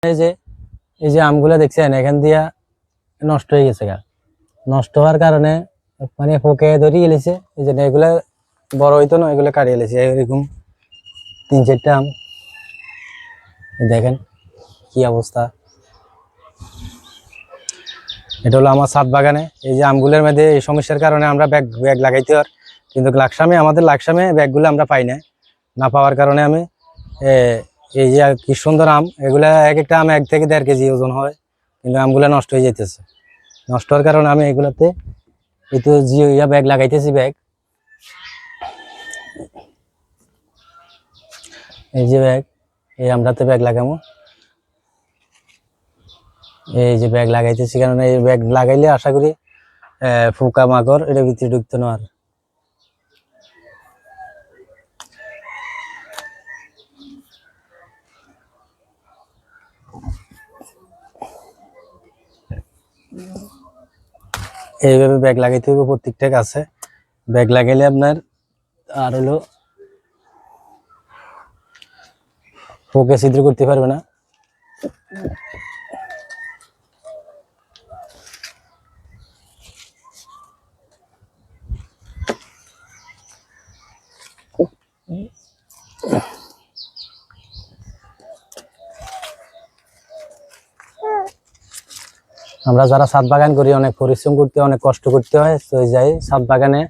এই যে এই যে আমগুলো দেখছেন এখান দিয়া নষ্ট হয়ে গেছে গা। নষ্ট হওয়ার কারণে মানে পোকে ধরে গেলেছে, এই জন্য এগুলা বড় হইতো না, এগুলো কাটিয়ে গেলেছে। এরকম 3-4টা আম দেখেন কি অবস্থা। এটা হলো আমার ছাদ বাগানে। এই যে আমগুলোর মধ্যে এই সমস্যার কারণে আমরা ব্যাগ লাগাইতে হয়, কিন্তু আমাদের লাকসামে ব্যাগগুলো আমরা পাই না পাওয়ার কারণে আমি এই যে কি সুন্দর আম, এগুলা এক একটা আম 1 থেকে 1.5 কেজি ওজন হয়, কিন্তু আমগুলা নষ্ট হয়ে যেতেছে। নষ্ট হওয়ার কারণে আমি এগুলাতে একটু ব্যাগ লাগাইতেছি। এই যে ব্যাগ, এই আমরাতে ব্যাগ লাগামো। এই যে ব্যাগ লাগাইতেছি, কারণ এই ব্যাগ লাগাইলে আশা করি পোকা মাকড় এটা ভিতরে ঢুকতো না। আর এইভাবে ব্যাগ লাগাইতে হবে প্রত্যেকটা গাছে। ব্যাগ লাগাইলে আপনার আর হলো পোকে ছিদ্র করতে পারবে না। আমরা যারা ছাদ বাগান করি অনেক পরিশ্রম করতে, অনেক কষ্ট করতে হয়। তো যাই ছাদ বাগানে